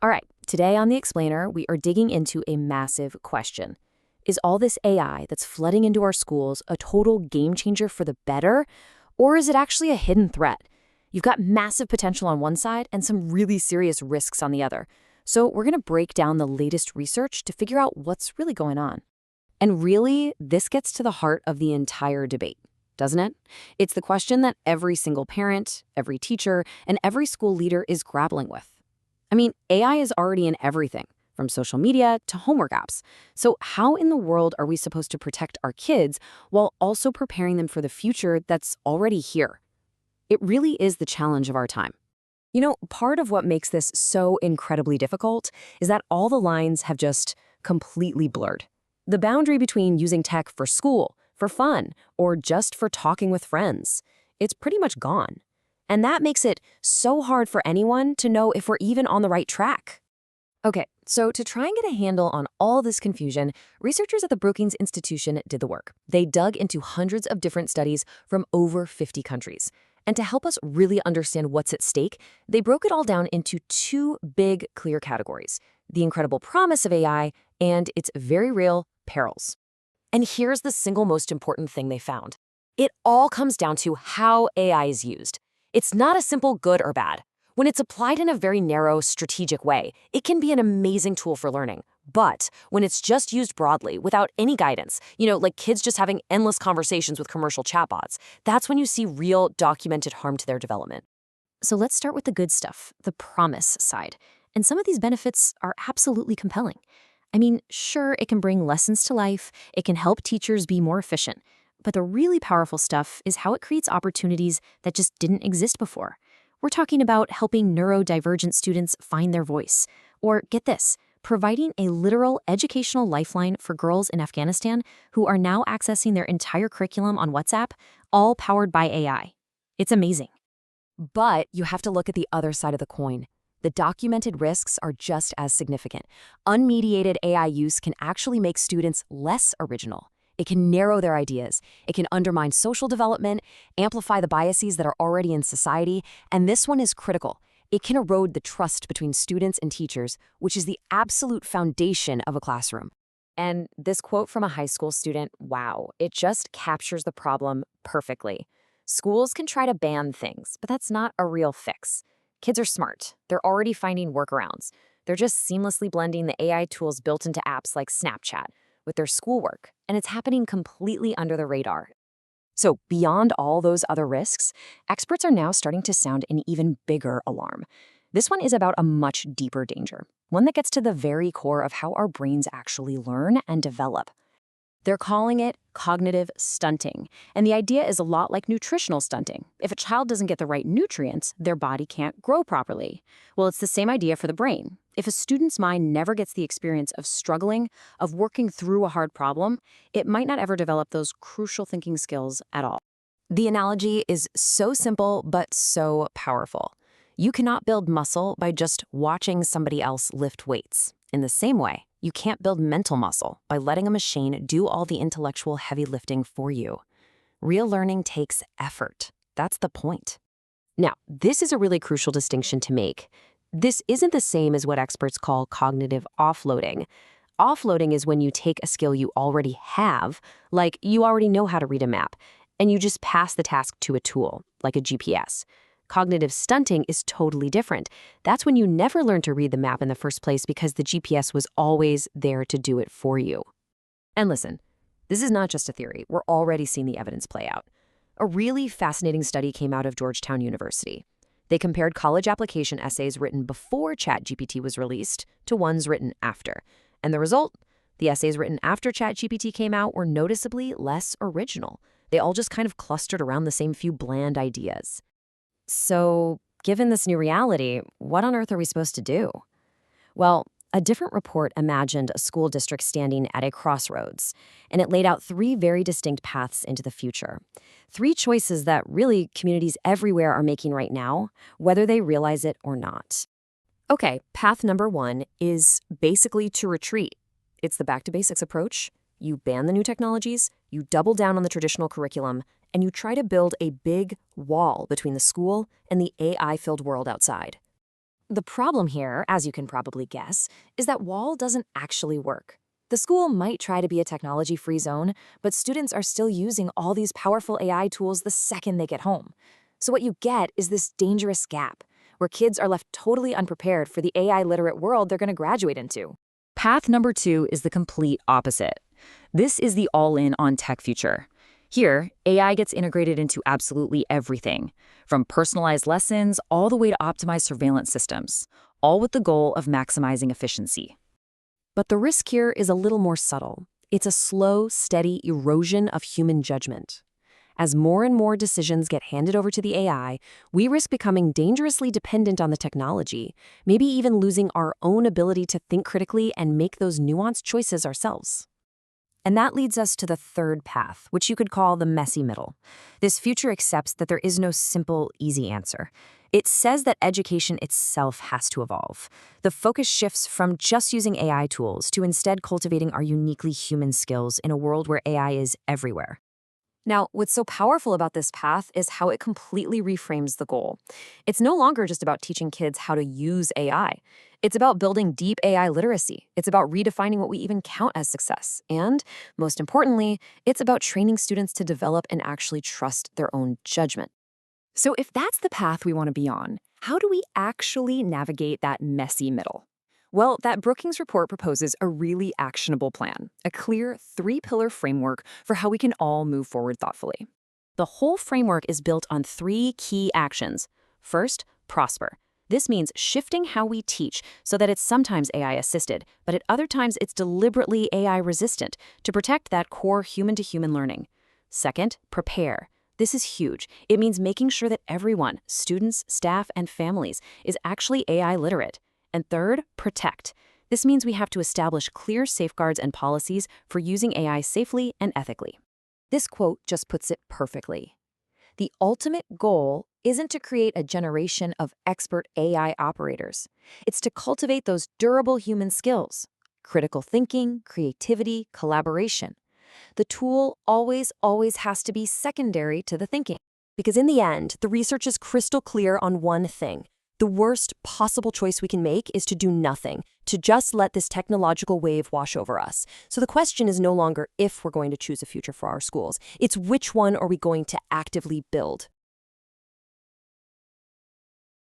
All right, today on The Explainer, we are digging into a massive question. Is all this AI that's flooding into our schools a total game changer for the better, or is it actually a hidden threat? You've got massive potential on one side and some really serious risks on the other. So we're going to break down the latest research to figure out what's really going on. And really, this gets to the heart of the entire debate, doesn't it? It's the question that every single parent, every teacher, and every school leader is grappling with. I mean, AI is already in everything, from social media to homework apps. So how in the world are we supposed to protect our kids while also preparing them for the future that's already here? It really is the challenge of our time. You know, part of what makes this so incredibly difficult is that all the lines have just completely blurred. The boundary between using tech for school, for fun, or just for talking with friends, it's pretty much gone. And that makes it so hard for anyone to know if we're even on the right track. Okay, so to try and get a handle on all this confusion, researchers at the Brookings Institution did the work. They dug into hundreds of different studies from over 50 countries. And to help us really understand what's at stake, they broke it all down into two big, clear categories: the incredible promise of AI and its very real perils. And here's the single most important thing they found. It all comes down to how AI is used. It's not a simple good or bad. When it's applied in a very narrow, strategic way, it can be an amazing tool for learning. But when it's just used broadly, without any guidance, like kids just having endless conversations with commercial chatbots, that's when you see real, documented harm to their development. So let's start with the good stuff, the promise side. And some of these benefits are absolutely compelling. I mean, sure, it can bring lessons to life, it can help teachers be more efficient. But the really powerful stuff is how it creates opportunities that just didn't exist before. We're talking about helping neurodivergent students find their voice. Or, get this, providing a literal educational lifeline for girls in Afghanistan who are now accessing their entire curriculum on WhatsApp, all powered by AI. It's amazing. But you have to look at the other side of the coin. The documented risks are just as significant. Unmediated AI use can actually make students less original. It can narrow their ideas. It can undermine social development, amplify the biases that are already in society, and this one is critical. It can erode the trust between students and teachers, which is the absolute foundation of a classroom. And this quote from a high school student, wow, it just captures the problem perfectly. Schools can try to ban things, but that's not a real fix. Kids are smart. They're already finding workarounds. They're just seamlessly blending the AI tools built into apps like Snapchat with their schoolwork, and it's happening completely under the radar. So beyond all those other risks, experts are now starting to sound an even bigger alarm. This one is about a much deeper danger, one that gets to the very core of how our brains actually learn and develop. They're calling it cognitive stunting, and the idea is a lot like nutritional stunting. If a child doesn't get the right nutrients, their body can't grow properly. Well, it's the same idea for the brain. If a student's mind never gets the experience of struggling, of working through a hard problem, it might not ever develop those crucial thinking skills at all. The analogy is so simple, but so powerful. You cannot build muscle by just watching somebody else lift weights. In the same way, you can't build mental muscle by letting a machine do all the intellectual heavy lifting for you. Real learning takes effort. That's the point. Now, this is a really crucial distinction to make. This isn't the same as what experts call cognitive offloading. Offloading is when you take a skill you already have, like you already know how to read a map, and you just pass the task to a tool, like a GPS. Cognitive stunting is totally different. That's when you never learned to read the map in the first place because the GPS was always there to do it for you. And listen, this is not just a theory. We're already seeing the evidence play out. A really fascinating study came out of Georgetown University. They compared college application essays written before ChatGPT was released to ones written after. And the result? The essays written after ChatGPT came out were noticeably less original. They all just kind of clustered around the same few bland ideas. So, given this new reality, what on earth are we supposed to do? Well, a different report imagined a school district standing at a crossroads, and it laid out three very distinct paths into the future. Three choices that really communities everywhere are making right now, whether they realize it or not. Okay, path number one is basically to retreat. It's the back to basics approach. You ban the new technologies, you double down on the traditional curriculum, and you try to build a big wall between the school and the AI-filled world outside. The problem here, as you can probably guess, is that wall doesn't actually work. The school might try to be a technology-free zone, but students are still using all these powerful AI tools the second they get home. So what you get is this dangerous gap, where kids are left totally unprepared for the AI-literate world they're going to graduate into. Path number 2 is the complete opposite. This is the all-in on tech future. Here, AI gets integrated into absolutely everything, from personalized lessons all the way to optimized surveillance systems, all with the goal of maximizing efficiency. But the risk here is a little more subtle. It's a slow, steady erosion of human judgment. As more and more decisions get handed over to the AI, we risk becoming dangerously dependent on the technology, maybe even losing our own ability to think critically and make those nuanced choices ourselves. And that leads us to the third path, which you could call the messy middle. This future accepts that there is no simple, easy answer. It says that education itself has to evolve. The focus shifts from just using AI tools to instead cultivating our uniquely human skills in a world where AI is everywhere. Now, what's so powerful about this path is how it completely reframes the goal. It's no longer just about teaching kids how to use AI. It's about building deep AI literacy. It's about redefining what we even count as success. And, most importantly, it's about training students to develop and actually trust their own judgment. So if that's the path we want to be on, how do we actually navigate that messy middle? Well, that Brookings report proposes a really actionable plan, a clear 3-pillar framework for how we can all move forward thoughtfully. The whole framework is built on 3 key actions. First, prosper. This means shifting how we teach so that it's sometimes AI-assisted, but at other times it's deliberately AI-resistant to protect that core human-to-human learning. Second, prepare. This is huge. It means making sure that everyone, students, staff, and families, is actually AI literate. And third, protect. This means we have to establish clear safeguards and policies for using AI safely and ethically. This quote just puts it perfectly. The ultimate goal isn't to create a generation of expert AI operators. It's to cultivate those durable human skills: critical thinking, creativity, collaboration. The tool always has to be secondary to the thinking. Because in the end, the research is crystal clear on one thing. The worst possible choice we can make is to do nothing, to just let this technological wave wash over us. So the question is no longer if we're going to choose a future for our schools. It's which one are we going to actively build.